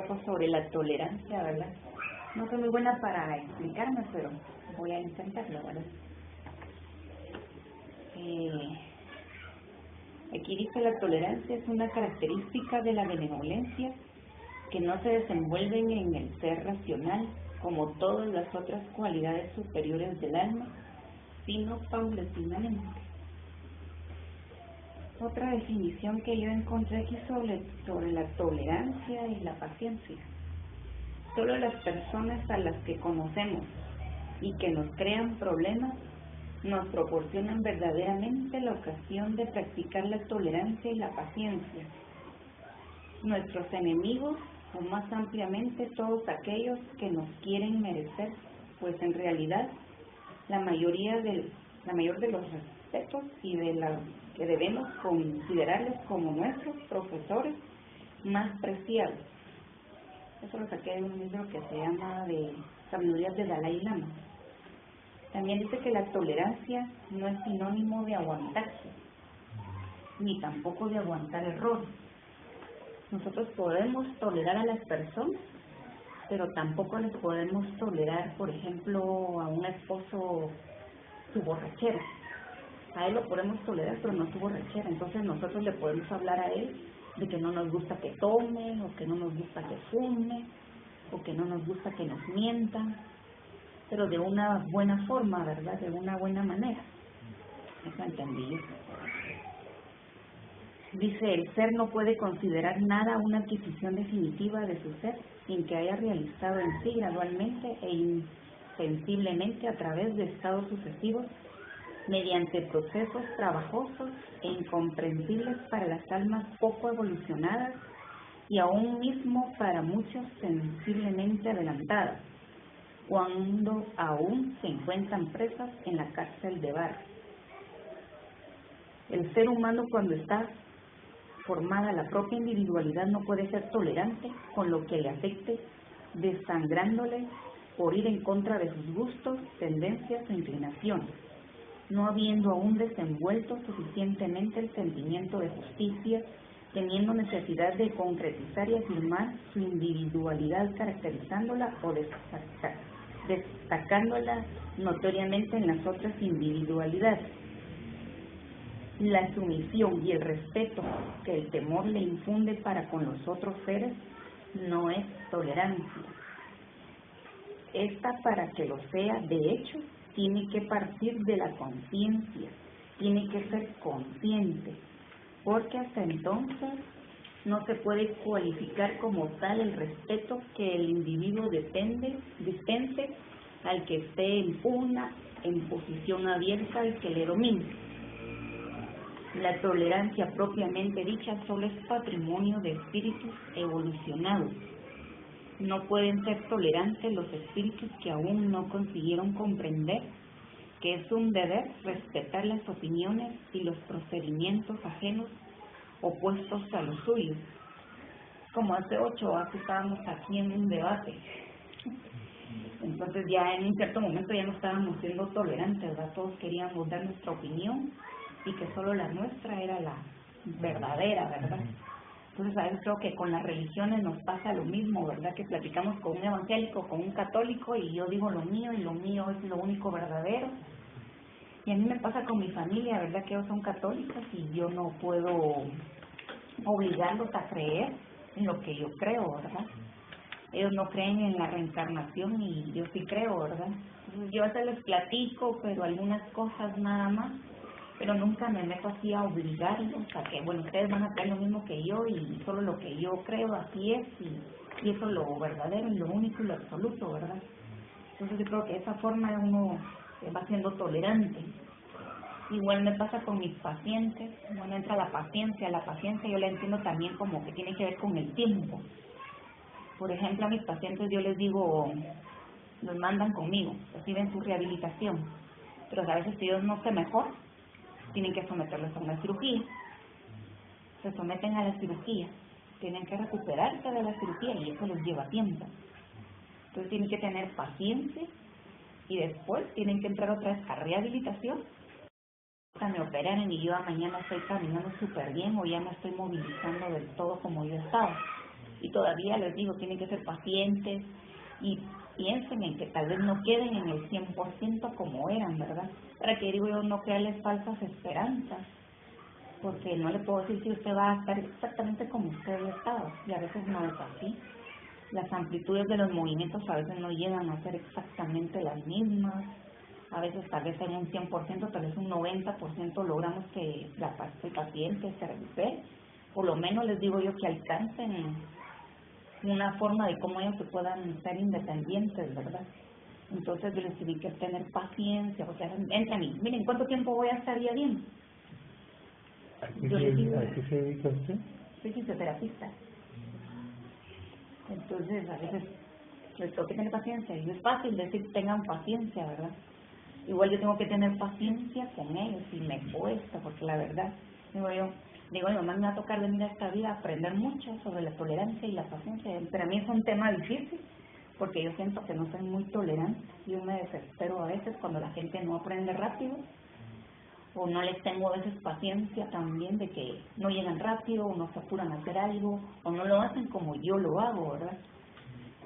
poco sobre la tolerancia, ¿verdad? No soy muy buena para explicarme, pero voy a intentarlo, ¿verdad? Aquí dice: la tolerancia es una característica de la benevolencia que no se desenvuelven en el ser racional como todas las otras cualidades superiores del alma, sino paulatinamente. Otra definición que yo encontré aquí sobre la tolerancia y la paciencia. Solo las personas a las que conocemos y que nos crean problemas nos proporcionan verdaderamente la ocasión de practicar la tolerancia y la paciencia. Nuestros enemigos, o más ampliamente todos aquellos que nos quieren merecer, pues en realidad la mayor de los respetos y de la que debemos considerarlos como nuestros profesores más preciados. Eso lo saqué de un libro que se llama de Sabidurías de Dalai Lama. También dice que la tolerancia no es sinónimo de aguantarse, ni tampoco de aguantar errores. Nosotros podemos tolerar a las personas, pero tampoco les podemos tolerar, por ejemplo, a un esposo su borrachera. A él lo podemos tolerar, pero no su borrachera. Entonces nosotros le podemos hablar a él de que no nos gusta que tome, o que no nos gusta que fume, o que no nos gusta que nos mientan, pero de una buena forma, ¿verdad? De una buena manera. Eso entendí. Dice: el ser no puede considerar nada una adquisición definitiva de su ser sin que haya realizado en sí gradualmente e insensiblemente a través de estados sucesivos, mediante procesos trabajosos e incomprensibles para las almas poco evolucionadas y aún mismo para muchos sensiblemente adelantadas, cuando aún se encuentran presas en la cárcel de barro. El ser humano, cuando está formada la propia individualidad, no puede ser tolerante con lo que le afecte, desangrándole por ir en contra de sus gustos, tendencias o inclinaciones, no habiendo aún desenvuelto suficientemente el sentimiento de justicia, teniendo necesidad de concretizar y afirmar su individualidad, caracterizándola o destacándola notoriamente en las otras individualidades. La sumisión y el respeto que el temor le infunde para con los otros seres no es tolerancia. Esta, para que lo sea, de hecho, tiene que partir de la conciencia, tiene que ser consciente, porque hasta entonces no se puede cualificar como tal el respeto que el individuo dispense al que esté en posición abierta al que le domine. La tolerancia propiamente dicha solo es patrimonio de espíritus evolucionados. No pueden ser tolerantes los espíritus que aún no consiguieron comprender que es un deber respetar las opiniones y los procedimientos ajenos opuestos a los suyos. Como hace 8 horas estábamos aquí en un debate. Entonces ya en un cierto momento ya no estábamos siendo tolerantes, ¿verdad? Todos queríamos dar nuestra opinión y que solo la nuestra era la verdadera, ¿verdad? Entonces a veces creo que con las religiones nos pasa lo mismo, ¿verdad? Que platicamos con un evangélico, con un católico, y yo digo lo mío, y lo mío es lo único verdadero. Y a mí me pasa con mi familia, ¿verdad? Que ellos son católicos y yo no puedo obligarlos a creer en lo que yo creo, ¿verdad? Ellos no creen en la reencarnación y yo sí creo, ¿verdad? Entonces yo a veces les platico, pero algunas cosas nada más, pero nunca me meto así a obligarlos a que, bueno, ustedes van a creer lo mismo que yo y solo lo que yo creo así es, y eso es lo verdadero y lo único y lo absoluto, ¿verdad? Entonces yo creo que de esa forma uno va siendo tolerante. Igual me pasa con mis pacientes. Bueno, entra la paciencia yo la entiendo también como que tiene que ver con el tiempo. Por ejemplo, a mis pacientes yo les digo, los mandan conmigo, reciben su rehabilitación, pero a veces si ellos no se mejoran, tienen que someterlos a una cirugía. Se someten a la cirugía, tienen que recuperarse de la cirugía y eso les lleva tiempo. Entonces tienen que tener paciencia y después tienen que entrar otra vez a rehabilitación. Me operaron y yo mañana estoy caminando súper bien o ya me estoy movilizando del todo como yo estaba. Y todavía les digo, tienen que ser pacientes y piensen en que tal vez no queden en el 100% como eran, ¿verdad? Para que, digo yo, no crearles falsas esperanzas, porque no le puedo decir si usted va a estar exactamente como usted había estado, y a veces no es así. Las amplitudes de los movimientos a veces no llegan a ser exactamente las mismas, a veces tal vez en un 100%, tal vez un 90% logramos que el paciente se recupere. Por lo menos les digo yo que alcancen una forma de cómo ellos se puedan ser independientes, ¿verdad? Entonces yo les tuve que tener paciencia, o sea, entre a mí, miren, ¿cuánto tiempo voy a estar ya bien? ¿A qué se dedica usted? Soy fisioterapista. Entonces a veces les tengo que tener paciencia, y es fácil decir tengan paciencia, ¿verdad? Igual yo tengo que tener paciencia con ellos y me cuesta, porque la verdad, digo, mi mamá me va a tocar venir a esta vida a aprender mucho sobre la tolerancia y la paciencia. Para mí es un tema difícil, porque yo siento que no soy muy tolerante. Yo me desespero a veces cuando la gente no aprende rápido, o no les tengo a veces paciencia también de que no llegan rápido, o no se apuran a hacer algo, o no lo hacen como yo lo hago, ¿verdad?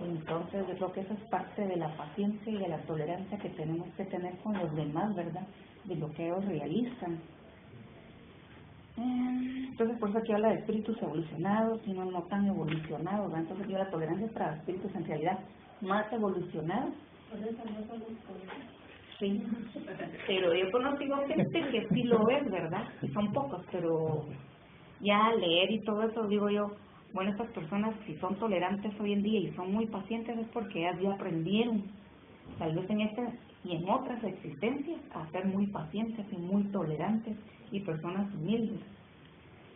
Entonces yo creo que eso es parte de la paciencia y de la tolerancia que tenemos que tener con los demás, ¿verdad? De lo que ellos realizan. Entonces por eso aquí habla de espíritus evolucionados y no tan evolucionados, ¿verdad? Entonces yo la tolerancia es para espíritus en realidad más evolucionados. Sí, pero yo conozco gente que sí lo es, ¿verdad? Son pocos, pero ya leer y todo eso, digo yo, bueno, estas personas si son tolerantes hoy en día y son muy pacientes es porque ellas ya aprendieron, tal vez en esta y en otras existencias, a ser muy pacientes y muy tolerantes y personas humildes,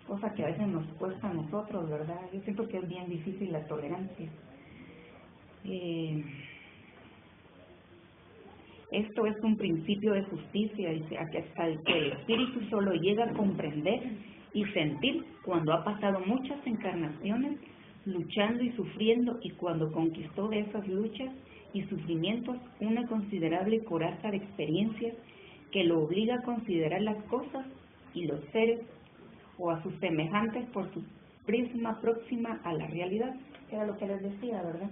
cosa que a veces nos cuesta a nosotros, ¿verdad? Yo siento que es bien difícil la tolerancia. Esto es un principio de justicia, dice, hasta el que el espíritu solo llega a comprender y sentir cuando ha pasado muchas encarnaciones luchando y sufriendo, y cuando conquistó de esas luchas y sufrimientos una considerable coraza de experiencias que lo obliga a considerar las cosas y los seres o a sus semejantes por su prisma próxima a la realidad. Era lo que les decía, ¿verdad?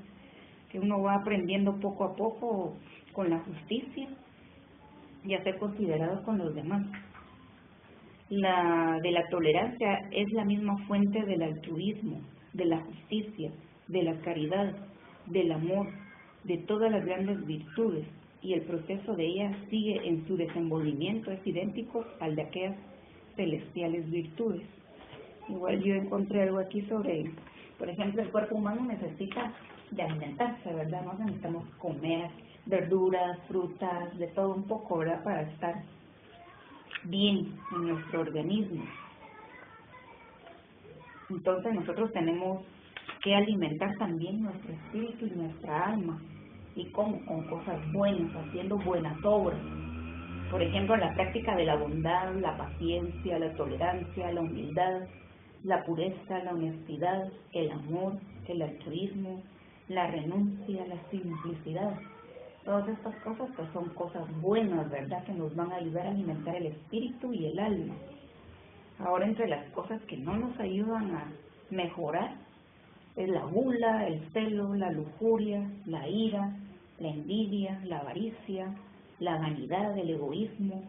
Que uno va aprendiendo poco a poco con la justicia y a ser considerado con los demás. La de la tolerancia es la misma fuente del altruismo, de la justicia, de la caridad, del amor, de todas las grandes virtudes, y el proceso de ellas sigue en su desenvolvimiento, es idéntico al de aquellas celestiales virtudes. Igual yo encontré algo aquí sobre, por ejemplo, el cuerpo humano necesita de alimentarse, ¿verdad? No necesitamos comer verduras, frutas, de todo un poco, ¿verdad? Para estar bien en nuestro organismo. Entonces nosotros tenemos que alimentar también nuestro espíritu y nuestra alma. ¿Y cómo? Con cosas buenas, haciendo buenas obras. Por ejemplo, la práctica de la bondad, la paciencia, la tolerancia, la humildad, la pureza, la honestidad, el amor, el altruismo, la renuncia, la simplicidad. Todas estas cosas pues son cosas buenas, ¿verdad? Que nos van a ayudar a alimentar el espíritu y el alma. Ahora, entre las cosas que no nos ayudan a mejorar es la gula, el celo, la lujuria, la ira, la envidia, la avaricia, la vanidad, el egoísmo,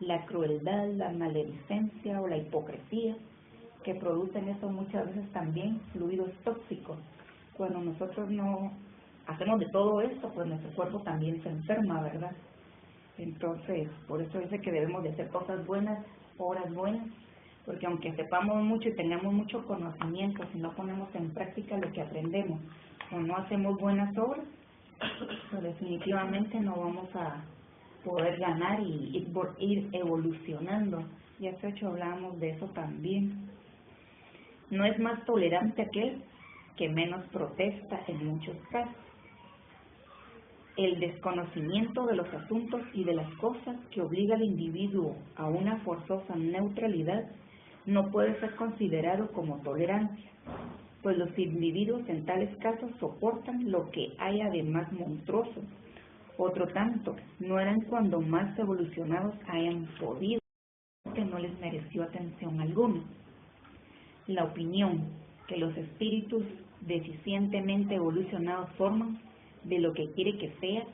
la crueldad, la maledicencia o la hipocresía, que producen eso muchas veces también fluidos tóxicos. Cuando nosotros no hacemos de todo esto, pues nuestro cuerpo también se enferma, ¿verdad? Entonces, por eso dice que debemos de hacer cosas buenas, obras buenas, porque aunque sepamos mucho y tengamos mucho conocimiento, si no ponemos en práctica lo que aprendemos o no hacemos buenas obras, pues definitivamente no vamos a poder ganar y ir evolucionando. Y hace 8 hablábamos de eso también. No es más tolerante aquel que menos protesta en muchos casos. El desconocimiento de los asuntos y de las cosas que obliga al individuo a una forzosa neutralidad no puede ser considerado como tolerancia, pues los individuos en tales casos soportan lo que haya de más monstruoso. Otro tanto, no eran cuando más evolucionados hayan podido, que no les mereció atención alguna. La opinión que los espíritus deficientemente evolucionados forman de lo que quiere que sea,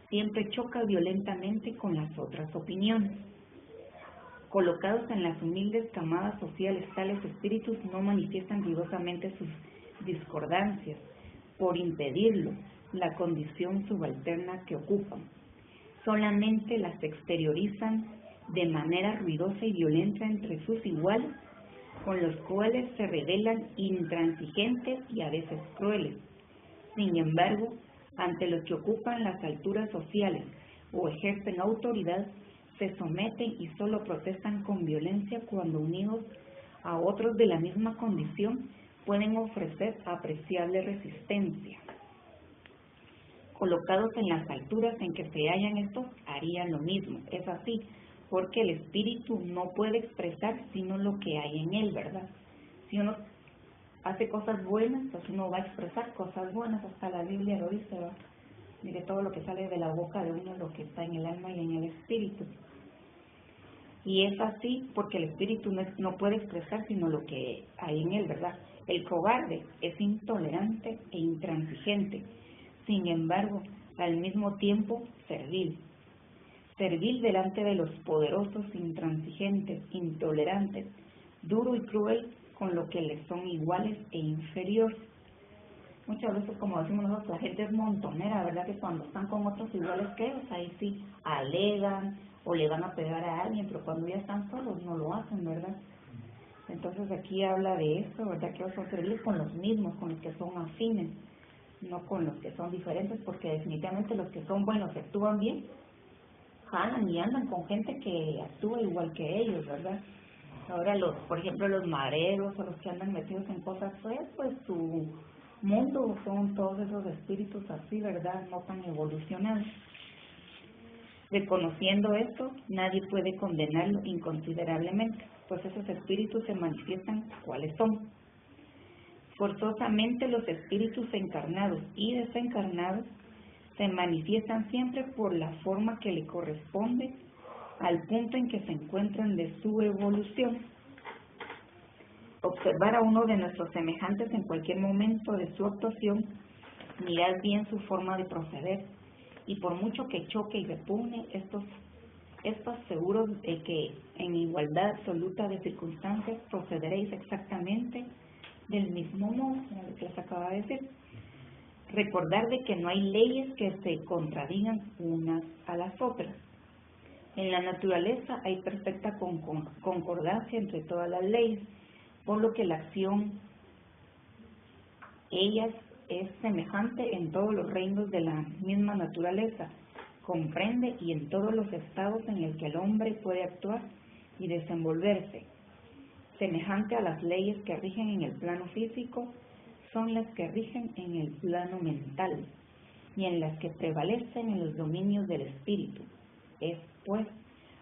siempre choca violentamente con las otras opiniones. Colocados en las humildes camadas sociales, tales espíritus no manifiestan ruidosamente sus discordancias por impedirlo, la condición subalterna que ocupan. Solamente las exteriorizan de manera ruidosa y violenta entre sus iguales, con los cuales se revelan intransigentes y a veces crueles. Sin embargo, ante los que ocupan las alturas sociales o ejercen autoridad, se someten y solo protestan con violencia cuando unidos a otros de la misma condición pueden ofrecer apreciable resistencia. Colocados en las alturas en que se hallan estos, harían lo mismo. Es así, porque el espíritu no puede expresar sino lo que hay en él, ¿verdad? Si uno hace cosas buenas, pues uno va a expresar cosas buenas, hasta la Biblia lo dice, ¿verdad? Mire, todo lo que sale de la boca de uno es lo que está en el alma y en el espíritu. Y es así porque el espíritu no puede expresar sino lo que hay en él, ¿verdad? El cobarde es intolerante e intransigente, sin embargo, al mismo tiempo servil. Servil delante de los poderosos, intransigentes, intolerantes, duro y cruel con lo que les son iguales e inferiores. Muchas veces, como decimos nosotros, la gente es montonera, ¿verdad? Que cuando están con otros iguales que ellos, ahí sí alegan o le van a pegar a alguien, pero cuando ya están solos no lo hacen, ¿verdad? Entonces aquí habla de eso, ¿verdad? Que ellos son serviles con los mismos, con los que son afines, no con los que son diferentes, porque definitivamente los que son buenos y actúan bien, jalan y andan con gente que actúa igual que ellos, ¿verdad? Ahora, por ejemplo, los mareros o los que andan metidos en cosas feas, pues su mundo son todos esos espíritus así, ¿verdad? No tan evolucionados. Reconociendo esto, nadie puede condenarlo inconsiderablemente, pues esos espíritus se manifiestan cuáles son. Forzosamente los espíritus encarnados y desencarnados se manifiestan siempre por la forma que le corresponde al punto en que se encuentran de su evolución. Observar a uno de nuestros semejantes en cualquier momento de su actuación, mirar bien su forma de proceder, y por mucho que choque y repugne, estos seguros de que en igualdad absoluta de circunstancias procederéis exactamente del mismo modo, lo que les acaba de decir. Recordar de que no hay leyes que se contradigan unas a las otras. En la naturaleza hay perfecta concordancia entre todas las leyes, por lo que la acción ellas es semejante en todos los reinos de la misma naturaleza, comprende y en todos los estados en el que el hombre puede actuar y desenvolverse. Semejante a las leyes que rigen en el plano físico, son las que rigen en el plano mental y en las que prevalecen en los dominios del espíritu. Es, pues,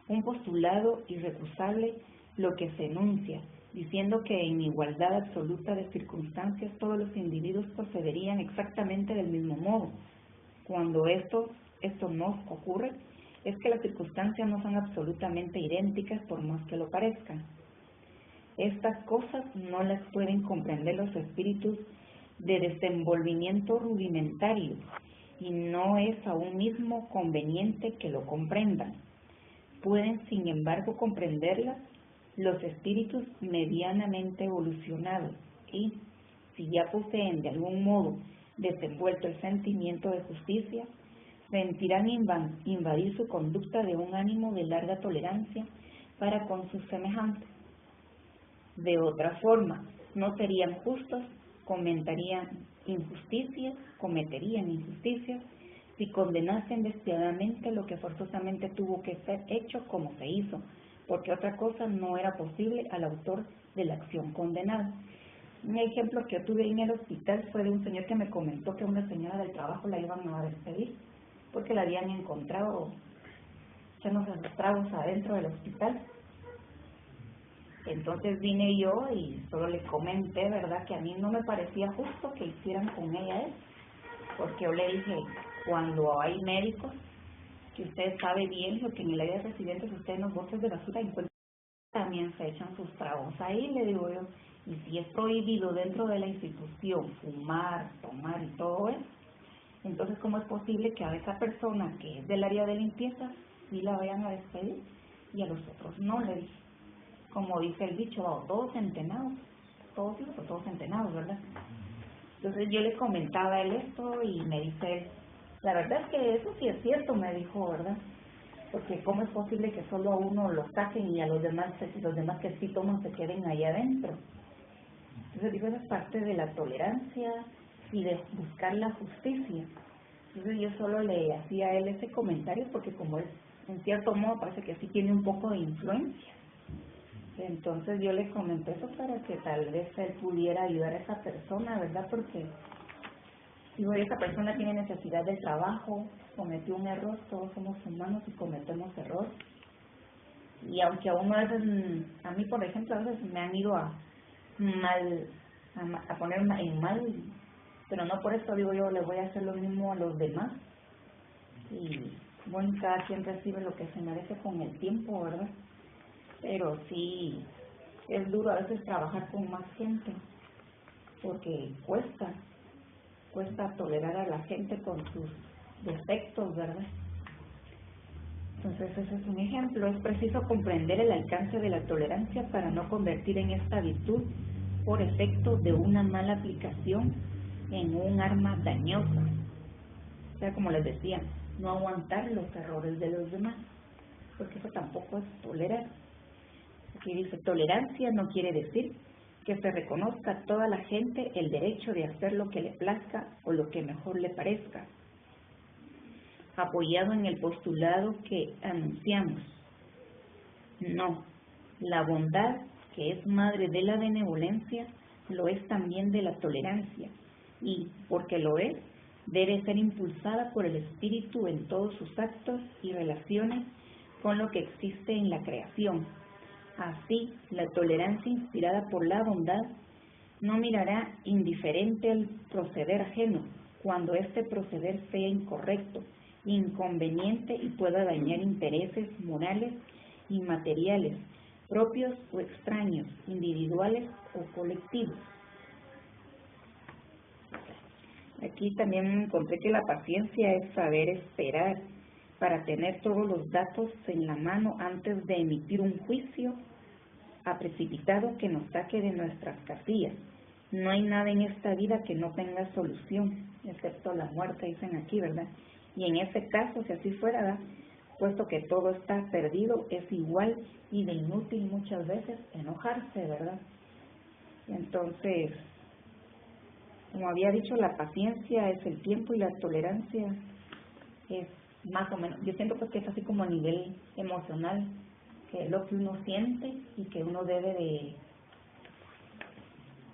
un postulado irrecusable lo que se enuncia, diciendo que en igualdad absoluta de circunstancias todos los individuos procederían exactamente del mismo modo. Cuando esto no ocurre, es que las circunstancias no son absolutamente idénticas por más que lo parezcan. Estas cosas no las pueden comprender los espíritus de desenvolvimiento rudimentario y no es aún mismo conveniente que lo comprendan. Pueden, sin embargo, comprenderlas los espíritus medianamente evolucionados y, si ya poseen de algún modo desenvuelto el sentimiento de justicia, sentirán invadir su conducta de un ánimo de larga tolerancia para con sus semejantes. De otra forma, no serían justos, cometerían injusticias si condenasen despiadadamente lo que forzosamente tuvo que ser hecho como se hizo, porque otra cosa no era posible al autor de la acción condenada. Un ejemplo que yo tuve en el hospital fue de un señor que me comentó que una señora del trabajo la iban a despedir porque la habían encontrado echándose los tragos adentro del hospital. Entonces vine yo y solo le comenté, ¿verdad?, que a mí no me parecía justo que hicieran con ella eso, porque yo le dije, cuando hay médicos, que usted sabe bien lo que en el área de residentes usted en los botes de basura encuentra también se echan sus tragos ahí, le digo yo. Y si es prohibido dentro de la institución fumar, tomar y todo eso, entonces ¿cómo es posible que a esa persona que es del área de limpieza sí la vayan a despedir y a los otros no? Le dije, como dice el dicho, o todos centenados, todos hijos o todos centenados, ¿verdad? Entonces yo le comentaba a él esto y me dice él, la verdad es que eso sí es cierto, me dijo, ¿verdad? Porque ¿cómo es posible que solo a uno lo saquen y a los demás que sí toman se queden allá adentro? Entonces digo, esa es parte de la tolerancia y de buscar la justicia. Entonces yo solo le hacía a él ese comentario porque como es, en cierto modo, parece que sí tiene un poco de influencia. Entonces yo le comenté eso para que tal vez él pudiera ayudar a esa persona, ¿verdad? Porque digo, esa persona tiene necesidad de trabajo, cometió un error, todos somos humanos y cometemos errores. Y aunque a uno a veces, a mí por ejemplo, a veces me han ido a poner en mal, pero no por eso digo yo le voy a hacer lo mismo a los demás. Y bueno, cada quien recibe lo que se merece con el tiempo, ¿verdad? Pero sí, es duro a veces trabajar con más gente, porque cuesta tolerar a la gente con sus defectos, ¿verdad? Entonces ese es un ejemplo. Es preciso comprender el alcance de la tolerancia para no convertir en esta virtud por efecto de una mala aplicación en un arma dañosa. O sea, como les decía, no aguantar los errores de los demás, porque eso tampoco es tolerar. Aquí dice, tolerancia no quiere decir que se reconozca a toda la gente el derecho de hacer lo que le plazca o lo que mejor le parezca, apoyado en el postulado que anunciamos. No, la bondad, que es madre de la benevolencia, lo es también de la tolerancia, y, porque lo es, debe ser impulsada por el espíritu en todos sus actos y relaciones con lo que existe en la creación. Así, la tolerancia inspirada por la bondad no mirará indiferente al proceder ajeno, cuando este proceder sea incorrecto, inconveniente y pueda dañar intereses morales y materiales, propios o extraños, individuales o colectivos. Aquí también encontré que la paciencia es saber esperar para tener todos los datos en la mano antes de emitir un juicio precipitado que nos saque de nuestras casillas. No hay nada en esta vida que no tenga solución, excepto la muerte, dicen aquí, ¿verdad? Y en ese caso, si así fuera, ¿verdad?, puesto que todo está perdido, es igual y de inútil muchas veces enojarse, ¿verdad? Entonces, como había dicho, la paciencia es el tiempo y la tolerancia es más o menos, yo siento pues que es así como a nivel emocional, que es lo que uno siente y que uno debe de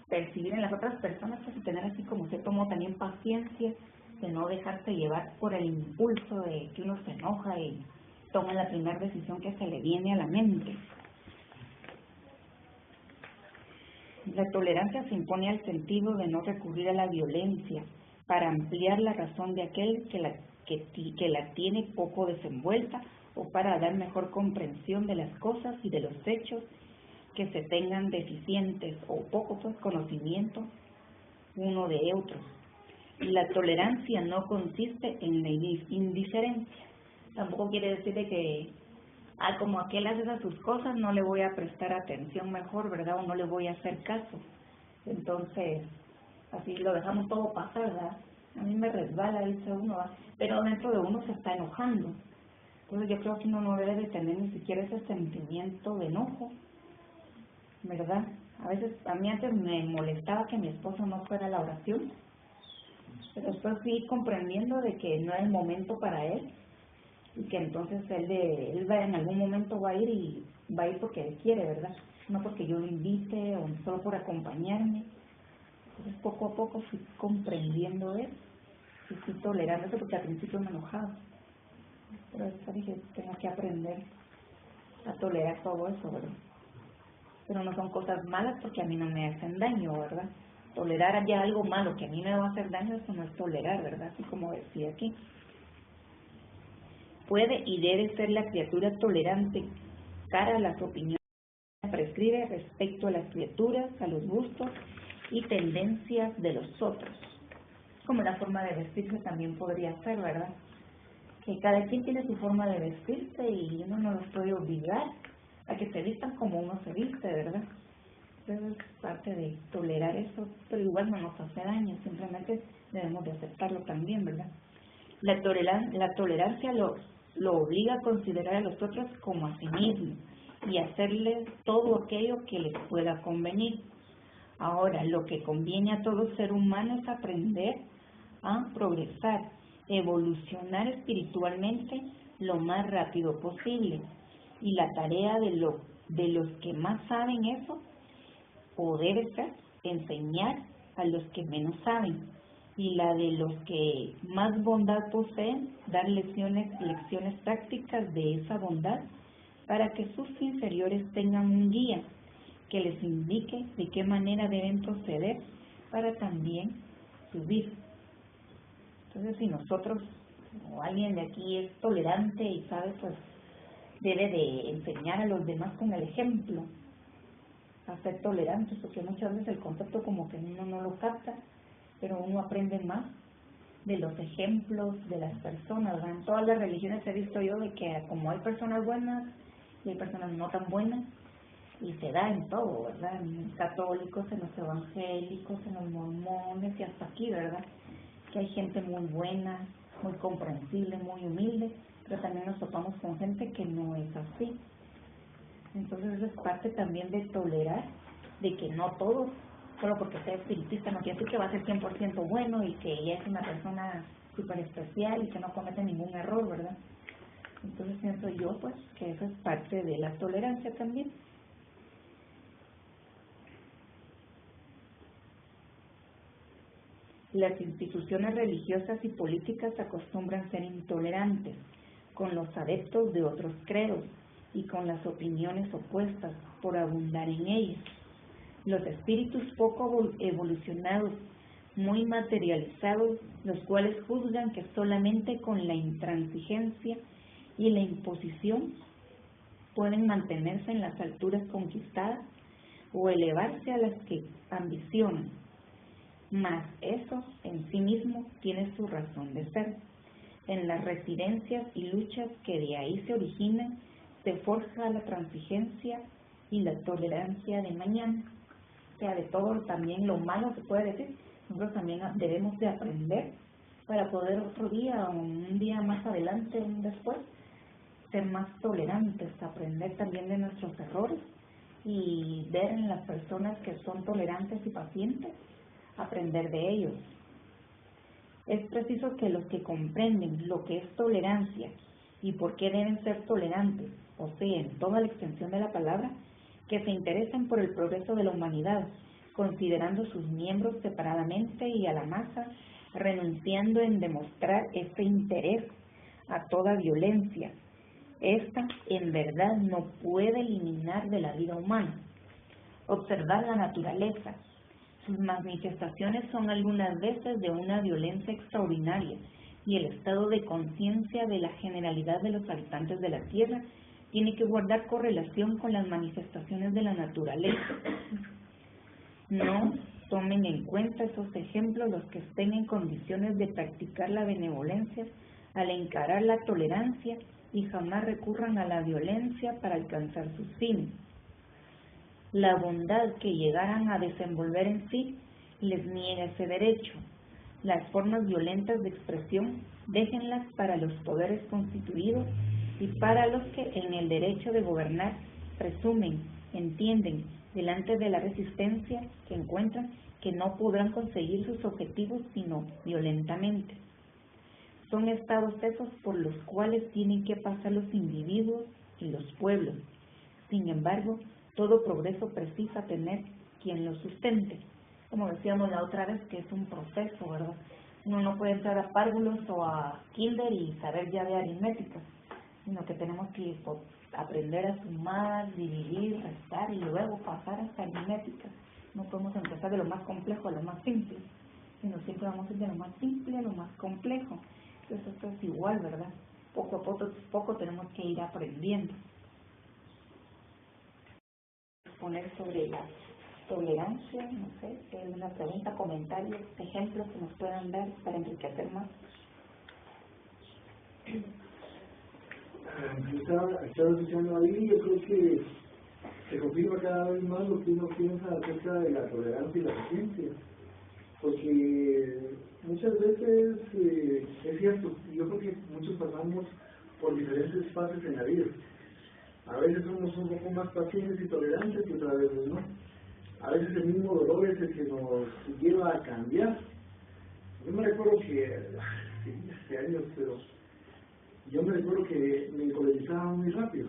percibir en las otras personas, pues, y tener así como cierto modo también paciencia, de no dejarse llevar por el impulso de que uno se enoja y toma la primera decisión que se le viene a la mente. La tolerancia se impone al sentido de no recurrir a la violencia para ampliar la razón de aquel que la tiene poco desenvuelta o para dar mejor comprensión de las cosas y de los hechos que se tengan deficientes o poco conocimiento uno de otros. La tolerancia no consiste en la indiferencia. Tampoco quiere decir de que como aquel hace sus cosas, no le voy a prestar atención mejor, ¿verdad? O no le voy a hacer caso. Entonces, así lo dejamos todo pasar, ¿verdad? A mí me resbala, dice uno, ¿verdad? Pero dentro de uno se está enojando. Entonces yo creo que uno no debe de tener ni siquiera ese sentimiento de enojo, ¿verdad? A veces, a mí antes me molestaba que mi esposo no fuera a la oración, pero después fui comprendiendo de que no era el momento para él, y que entonces él va, en algún momento va a ir y va a ir porque él quiere, ¿verdad? No porque yo lo invite o solo por acompañarme. Entonces poco a poco fui comprendiendo eso y fui tolerando eso, porque al principio me enojaba, pero después dije, tengo que aprender a tolerar todo eso, ¿verdad? Pero no son cosas malas porque a mí no me hacen daño, ¿verdad? Tolerar ya algo malo que a mí me va a hacer daño, eso no es tolerar, ¿verdad? Así como decía aquí. Puede y debe ser la criatura tolerante cara a las opiniones prescribe respecto a las criaturas, a los gustos y tendencias de los otros. Como la forma de vestirse también podría ser, ¿verdad? Que cada quien tiene su forma de vestirse y uno no los puede obligar a que se vistan como uno se viste, ¿verdad? Entonces es parte de tolerar eso, pero igual no nos hace daño, simplemente debemos de aceptarlo también, ¿verdad? La tolerancia lo obliga a considerar a los otros como a sí mismos y hacerles todo aquello que les pueda convenir. Ahora, lo que conviene a todo ser humano es aprender a progresar, evolucionar espiritualmente lo más rápido posible. Y la tarea de los que más saben eso, poder ser enseñar a los que menos saben. Y la de los que más bondad poseen, dar lecciones prácticas de esa bondad para que sus inferiores tengan un guía que les indique de qué manera deben proceder para también subir. Entonces, si nosotros o alguien de aquí es tolerante y sabe, pues debe de enseñar a los demás con el ejemplo a ser tolerantes, porque muchas veces el concepto como que uno no lo capta, pero uno aprende más de los ejemplos de las personas, ¿verdad? En todas las religiones he visto yo de que como hay personas buenas y hay personas no tan buenas, y se da en todo, ¿verdad? En los católicos, en los evangélicos, en los mormones y hasta aquí, ¿verdad? Que hay gente muy buena, muy comprensible, muy humilde, pero también nos topamos con gente que no es así. Entonces eso es parte también de tolerar, de que no todos, solo porque sea espiritista, no quiere decir que va a ser 100% bueno y que ella es una persona súper especial y que no comete ningún error, ¿verdad? Entonces pienso yo, pues, que eso es parte de la tolerancia también. Las instituciones religiosas y políticas acostumbran a ser intolerantes con los adeptos de otros credos y con las opiniones opuestas por abundar en ellas. Los espíritus poco evolucionados, muy materializados, los cuales juzgan que solamente con la intransigencia y la imposición pueden mantenerse en las alturas conquistadas o elevarse a las que ambicionan. Mas eso en sí mismo tiene su razón de ser. En las residencias y luchas que de ahí se originan, se forja la transigencia y la tolerancia de mañana. O sea, de todo también lo malo que puede decir, nosotros también debemos de aprender para poder otro día o un día más adelante, un después, ser más tolerantes, aprender también de nuestros errores y ver en las personas que son tolerantes y pacientes, aprender de ellos. Es preciso que los que comprenden lo que es tolerancia y por qué deben ser tolerantes, o sea, en toda la extensión de la palabra, que se interesen por el progreso de la humanidad, considerando sus miembros separadamente y a la masa, renunciando en demostrar este interés a toda violencia. Esta, en verdad, no puede eliminar de la vida humana. Observar la naturaleza. Sus manifestaciones son algunas veces de una violencia extraordinaria y el estado de conciencia de la generalidad de los habitantes de la Tierra tiene que guardar correlación con las manifestaciones de la naturaleza. No tomen en cuenta esos ejemplos los que estén en condiciones de practicar la benevolencia al encarar la tolerancia y jamás recurran a la violencia para alcanzar sus fines. La bondad que llegaran a desenvolver en sí les niega ese derecho. Las formas violentas de expresión déjenlas para los poderes constituidos y para los que en el derecho de gobernar presumen, entienden, delante de la resistencia que encuentran que no podrán conseguir sus objetivos sino violentamente. Son estados esos por los cuales tienen que pasar los individuos y los pueblos. Sin embargo, todo progreso precisa tener quien lo sustente. Como decíamos la otra vez, que es un proceso, ¿verdad? Uno no puede entrar a párvulos o a kinder y saber ya de aritmética, sino que tenemos que aprender a sumar, dividir, restar y luego pasar hasta aritmética. No podemos empezar de lo más complejo a lo más simple, sino siempre vamos a ir de lo más simple a lo más complejo. Entonces esto es igual, ¿verdad? Poco a poco tenemos que ir aprendiendo. exponer sobre la tolerancia, no sé, una pregunta, comentarios, ejemplos que nos puedan dar para enriquecer más. Estaba escuchando ahí, yo creo que se confirma cada vez más lo que uno piensa acerca de la tolerancia y la paciencia, porque muchas veces es cierto, yo creo que muchos pasamos por diferentes fases en la vida. A veces somos un poco más pacientes y tolerantes y otras veces no. A veces el mismo dolor es el que nos lleva a cambiar. Yo me recuerdo que, hace años, pero yo me recuerdo que me encolerizaba muy rápido.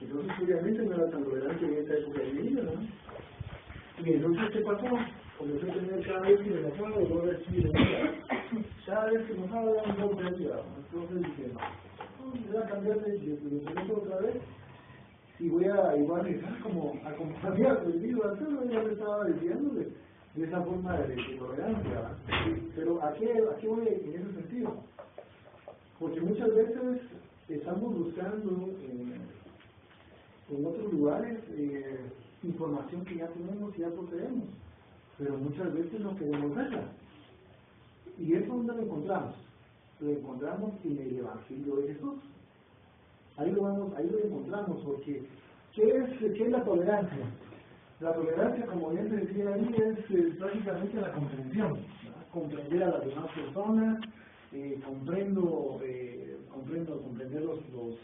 Entonces, obviamente, no era tan tolerante en esa época de mi vida, ¿no? Y entonces, ¿qué pasó? Comencé a tener cada vez que me enojaba dolor aquí de vida. Cada vez que me enojaba, un dolor de vida. Entonces dije, no, voy a cambiar de otra vez. Y voy a igual dejar como había aprendido a hacerlo, ya me estaba diciendo de esa forma de tolerancia, ¿verdad? Pero ¿a qué voy en ese sentido? Porque muchas veces estamos buscando en otros lugares información que ya tenemos y ya poseemos, pero muchas veces no queremos verla. ¿Y eso dónde lo encontramos? Lo encontramos en el Evangelio de Jesús. Ahí lo encontramos, porque ¿qué es la tolerancia? La tolerancia, como bien se decía ahí, es básicamente la comprensión, ¿no? Comprender a las demás personas, comprender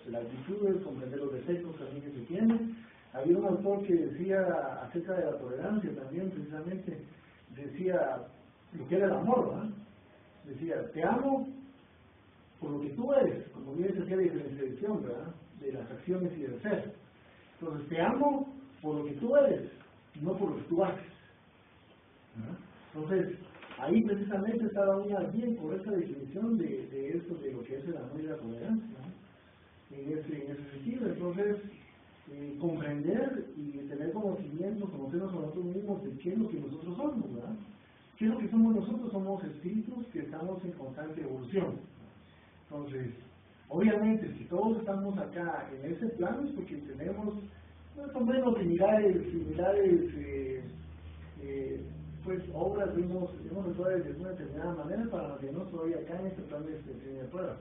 las actitudes, comprender los defectos también que se tienen. Había un autor que decía acerca de la tolerancia también, precisamente, decía lo que era el amor, ¿no? Decía, te amo por lo que tú eres, como bien se hacía la diferenciación, ¿verdad?, de las acciones y del ser. Entonces, te amo por lo que tú eres, no por lo que tú haces, ¿verdad? Entonces, ahí precisamente estaba una bien por esa definición de esto, de lo que es el amor y la tolerancia, ¿no? En ese sentido. Entonces, comprender y tener conocimiento, conocernos a nosotros mismos de qué es lo que nosotros somos, ¿verdad? ¿Qué es lo que somos nosotros? Somos espíritus que estamos en constante evolución. Entonces, obviamente, si todos estamos acá en ese plano es porque tenemos más o menos similares pues obras hemos actuado de una determinada manera para mantenernos todavía acá en este plano de prueba.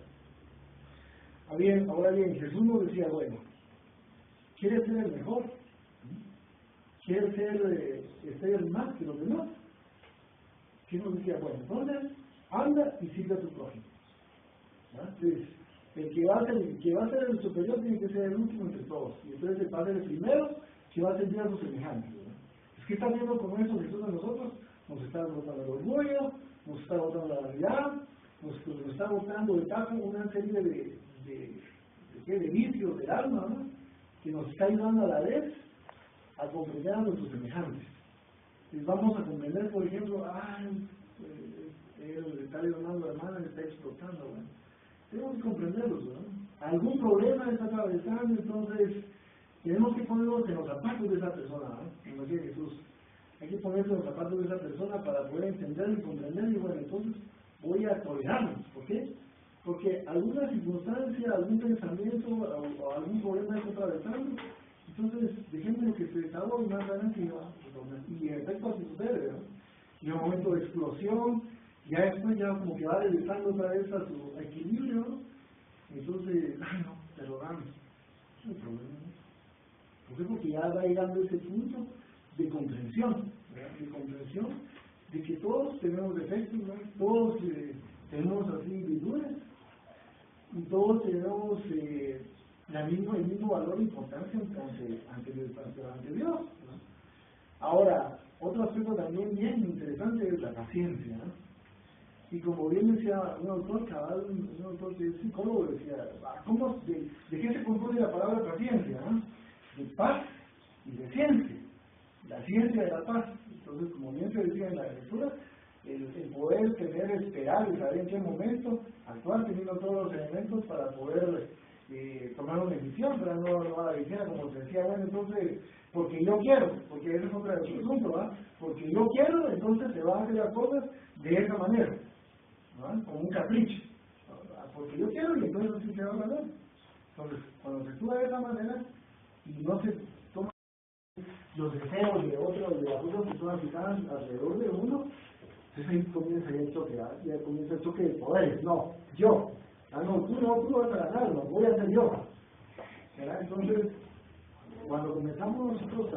Ahora bien, Jesús nos decía, bueno, ¿quieres ser el mejor? ¿Quieres ser más que los demás? ¿Qué nos decía? Bueno, entonces, anda y sirve a tu prójimo. Entonces, el que va a ser el superior tiene que ser el último entre todos. Y entonces el padre el primero que va a servir a sus semejantes. ¿Qué está haciendo con eso Jesús a nosotros? Nos está botando el orgullo, nos está botando la vanidad, nos está botando de tajo una serie de vicios del alma, ¿no?, que nos está ayudando a la vez a comprender a nuestros semejantes. Y vamos a comprender, por ejemplo, el está ayudando a la hermana, le está explotando, ¿no? Tenemos que comprenderlos, ¿no? Algún problema está atravesando, entonces tenemos que ponernos en los zapatos de esa persona, ¿no? Como decía Jesús, hay que ponerse en los zapatos de esa persona para poder entender y comprender, y bueno, entonces voy a tolerarlos. ¿Por qué? Porque alguna circunstancia, algún pensamiento o algún problema está atravesando, entonces dejémoslo que se desahogue y más adelante y en efecto así sucede, ¿no? Y un momento de explosión, ya después ya como que va regresando otra vez a su equilibrio, ¿no? Entonces, no, te lo damos. No hay problema, ¿no? ¿Por qué? Porque ya va llegando a ese punto de comprensión, ¿verdad? De comprensión de que todos tenemos defectos, ¿no? Todos tenemos así virtudes y todos tenemos el mismo valor e importancia ante Dios, ¿no? Ahora, otro aspecto también bien interesante es la paciencia, ¿no? Y como bien decía un autor cabal, un autor que es psicólogo, decía, ¿de qué se compone la palabra paciencia? ¿No? De paz y de ciencia. La ciencia de la paz. Entonces, como bien se decía en la lectura, el poder esperar y saber en qué momento actuar, teniendo todos los elementos para poder tomar una decisión, pero no la decisión, como se decía, bueno, entonces, porque yo quiero, porque ese es otro asunto, ¿verdad? Porque yo quiero, entonces se van a hacer las cosas de esa manera, ¿no? Como un capricho, ¿no? Porque yo quiero y entonces así se va a ganar. Entonces, cuando se actúa de esa manera y no se toma los deseos de otros, de las otras personas que están alrededor de uno, entonces ahí comienza el choque, ya comienza el choque de poderes. No, yo. No, tú vas a ganar, lo voy a hacer yo. ¿Verdad? Entonces, cuando comenzamos nosotros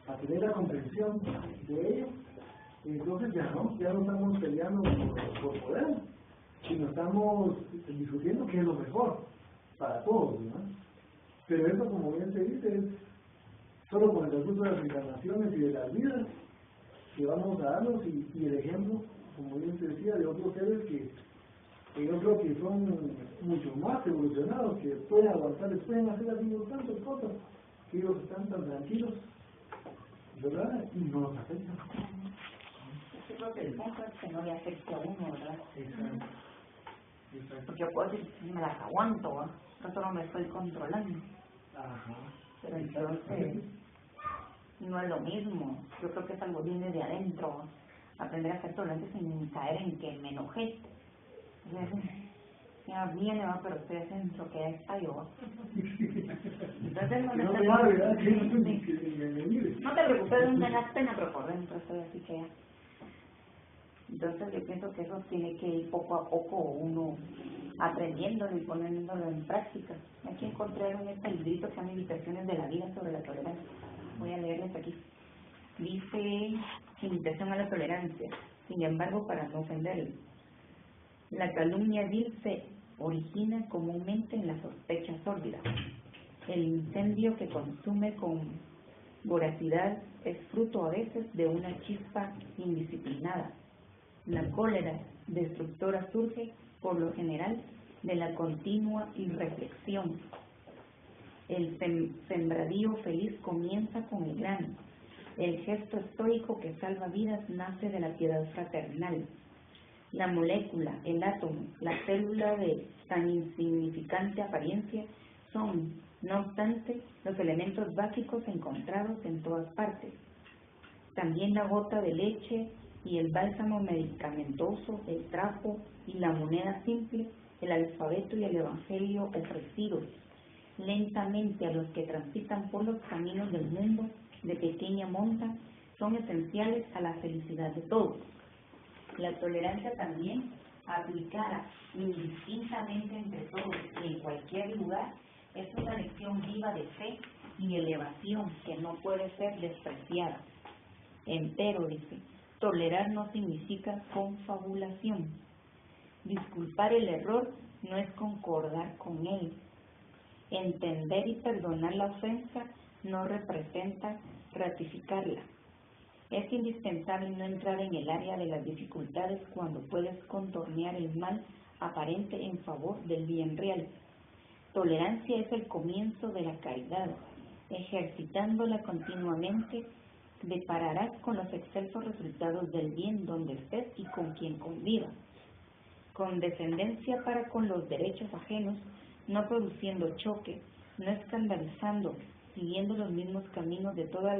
a tener la comprensión de ello, entonces ya no estamos peleando por poder, sino estamos discutiendo qué es lo mejor para todos, ¿no? Pero eso, como bien se dice, es solo con el recurso de las encarnaciones y de las vidas que vamos a darnos y el ejemplo, como bien se decía, de otros seres que yo creo que son mucho más evolucionados, que pueden aguantar, les pueden hacer así tantas cosas, que ellos están tan tranquilos, ¿verdad? Y no nos afectan. Yo creo que el punto es que no le afecte a uno, ¿verdad? Exacto. Porque yo puedo decir, me las aguanto, ¿verdad? Yo solo me estoy controlando. Ajá. Pero entonces, no es lo mismo. Yo creo que es algo viene de adentro. Aprender a ser tolerante sin caer en que me enojé. Ya viene, va, pero estoy adentro, que ya está yo. Entonces no me no te preocupes, no me das pena, pero por dentro estoy así que ya. Entonces yo pienso que eso tiene que ir poco a poco uno aprendiéndolo y poniéndolo en práctica. Aquí encontré un librito que se llama Invitaciones de la vida sobre la tolerancia. Voy a leerles aquí. Dice, invitación a la tolerancia, sin embargo, para no ofenderlo. La calumnia vil se origina comúnmente en la sospecha sórdida. El incendio que consume con voracidad es fruto a veces de una chispa indisciplinada. La cólera destructora surge, por lo general, de la continua irreflexión. El sembradío feliz comienza con el grano. El gesto estoico que salva vidas nace de la piedad fraternal. La molécula, el átomo, la célula de tan insignificante apariencia son, no obstante, los elementos básicos encontrados en todas partes. También la gota de leche y el bálsamo medicamentoso, el trapo y la moneda simple, el alfabeto y el evangelio ofrecidos lentamente a los que transitan por los caminos del mundo de pequeña monta, son esenciales a la felicidad de todos. La tolerancia también, aplicada indistintamente entre todos y en cualquier lugar, es una lección viva de fe y elevación que no puede ser despreciada. Empero, dice, tolerar no significa confabulación. Disculpar el error no es concordar con él. Entender y perdonar la ofensa no representa ratificarla. Es indispensable no entrar en el área de las dificultades cuando puedes contornear el mal aparente en favor del bien real. Tolerancia es el comienzo de la caridad. Ejercitándola continuamente, depararás con los excelsos resultados del bien donde estés y con quien convivas. Condescendencia para con los derechos ajenos, no produciendo choque, no escandalizando, siguiendo los mismos caminos de todos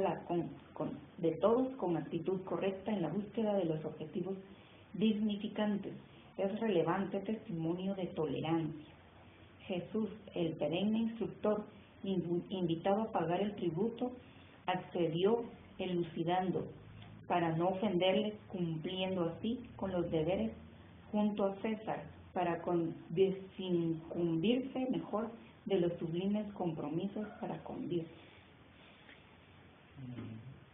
con actitud correcta en la búsqueda de los objetivos dignificantes, es relevante testimonio de tolerancia. Jesús, el perenne instructor, invitado a pagar el tributo, accedió elucidando, para no ofenderles, cumpliendo así con los deberes junto a César, para desincumbirse mejor de los sublimes compromisos para con Dios.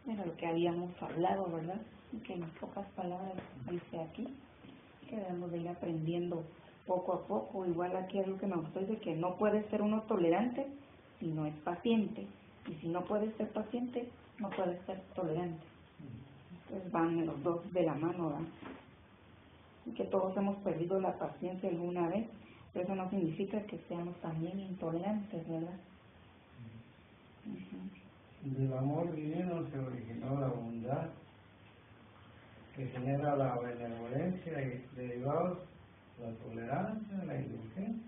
Era lo que habíamos hablado, ¿verdad? Que en pocas palabras dice aquí, que debemos de ir aprendiendo poco a poco. Igual aquí algo que me gustó dice que no puede ser uno tolerante si no es paciente, y si no puede ser paciente, no puede ser tolerante. Entonces van los dos de la mano, ¿verdad? Y que todos hemos perdido la paciencia alguna vez, pero eso no significa que seamos también intolerantes, ¿verdad? Del amor divino se originó la bondad, que genera la benevolencia y derivados la tolerancia, la indulgencia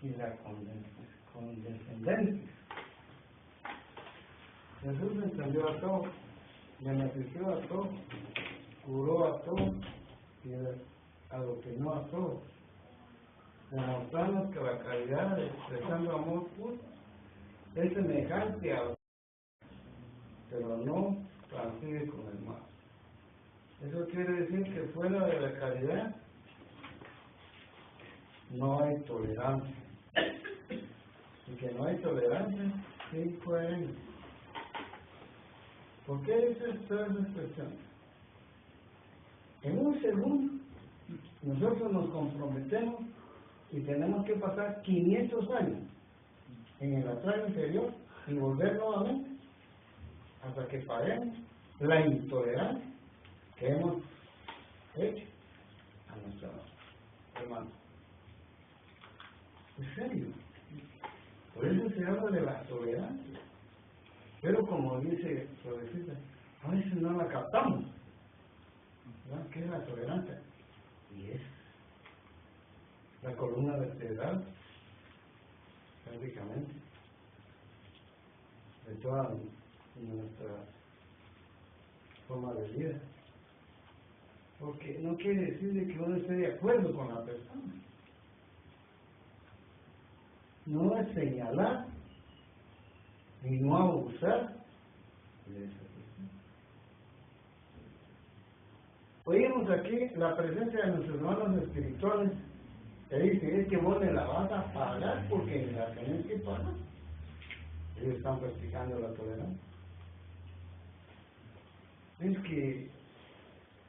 y la condescendencia. Jesús entendió a todos, benefició a todos, curó a todos y adoctrinó a todos, demostrando que la caridad, expresando amor puro, es semejante a pero no transigue con el mal. Eso quiere decir que fuera de la caridad no hay tolerancia. Y que no hay tolerancia, sí incoherencia. ¿Por qué dices todas esas cuestiones? En un segundo, nosotros nos comprometemos y tenemos que pasar 500 años en el astral inferior y volver nuevamente hasta que paguemos la intolerancia que hemos hecho a nuestros hermanos. En serio. Por eso se habla de la tolerancia. Pero como dice Florecita, a veces no la captamos. ¿Verdad? ¿Qué es la tolerancia? Y es la columna vertebral, prácticamente, de toda nuestra forma de vida. Porque no quiere decir de que uno esté de acuerdo con la persona. No es señalar ni no abusar de esa persona. Oímos aquí la presencia de nuestros hermanos espirituales que dicen, es que vos me la vas a pagar porque me la tenés que pagar. Ellos están practicando la tolerancia. Es que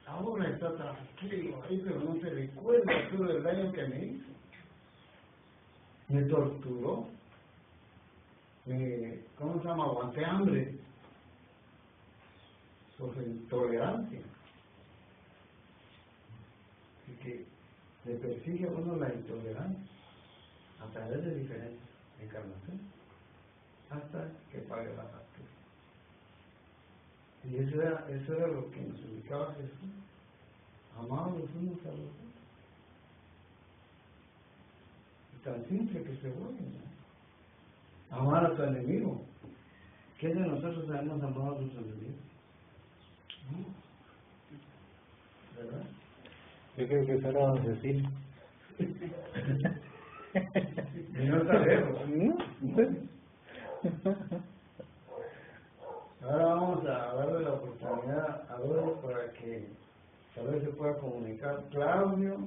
ahora está tranquilo ahí, pero no se recuerda todo el daño que me hizo. Me torturó. ¿Cómo se llama? Aguanté hambre. Por intolerancia. Así que le persigue a uno la intolerancia a través de diferentes encarnaciones hasta que pague la factura. Y eso era lo que nos indicaba Jesús. Amar los unos a los otros. Y tan simple que se vuelve, ¿no? Amar a tu enemigo. ¿Qué de nosotros hemos amado a nuestros enemigos? ¿No? ¿Verdad? Yo creo que eso era don Cecilio. Y no sabemos. Ahora vamos a darle la oportunidad a Lourdes para que tal vez se pueda comunicar Claudio,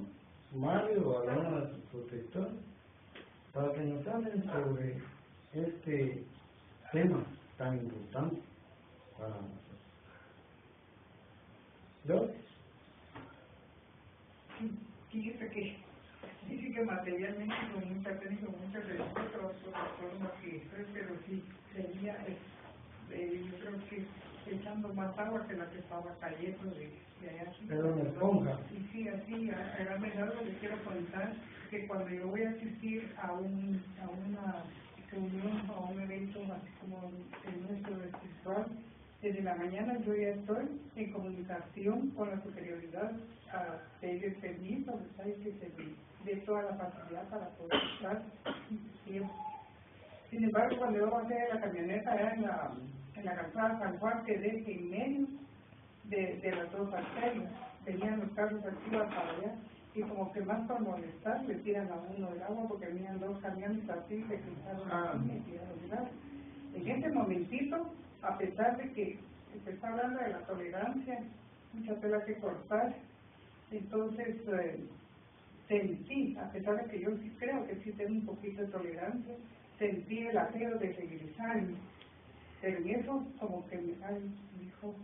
Mario o alguno de sus protectores para que nos hablen sobre este tema tan importante para nosotros. ¿Lourdes? Fíjese que dice que materialmente con mucha pena y con mucha respeto a la forma que es, pero sí sería, yo creo que echando más agua que la que estaba cayendo de allá. Pero una esponja. Sí, así, hágame algo, les quiero contar que cuando yo voy a asistir a una reunión, a un evento así como el nuestro espiritual, desde la mañana yo ya estoy en comunicación con la superioridad a pedir permiso, ¿sabes? Que se dé toda la facilidad para poder estar siempre. Sin embargo, cuando yo bajé la camioneta allá en la calzada San Juan, quedé en medio de las dos arterias. Venían los carros aquí para allá y como que más para molestar le tiran a uno el agua porque venían dos camiones así, le cruzaron y tiraron el agua. En ese momentito, a pesar de que se está hablando de la tolerancia, mucha tela que cortar, entonces sentí, a pesar de que yo sí creo que sí tengo un poquito de tolerancia, sentí el apego de regresarme, pero en eso como que me dijo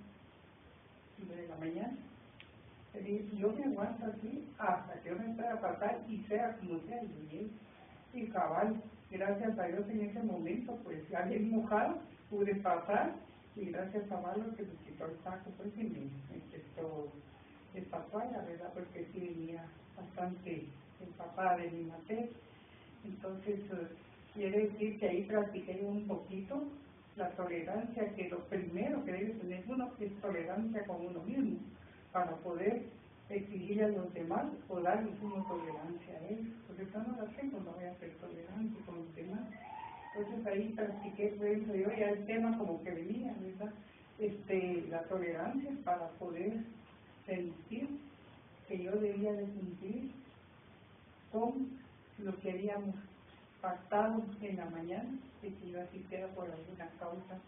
de la mañana, yo me aguanto así hasta que yo me pueda pasar y sea como sea, y cabal, gracias a Dios en ese momento, pues ya bien mojado, pude pasar, y gracias a Malo que me quitó el saco, pues y me quitó esta toalla, ¿verdad? Porque sí venía bastante empapada de mi materia. Entonces, quiere decir que ahí practiqué un poquito la tolerancia, que lo primero que debe tener uno es tolerancia con uno mismo, para poder exigirle a los demás o darles una tolerancia a ellos, porque yo no la tengo, no voy a ser tolerante con los demás. Entonces ahí practiqué, por ejemplo, yo ya el tema como que venía, ¿verdad? La tolerancia para poder sentir que yo debía de cumplir con lo que habíamos pactado en la mañana, de que yo asistiera por alguna causa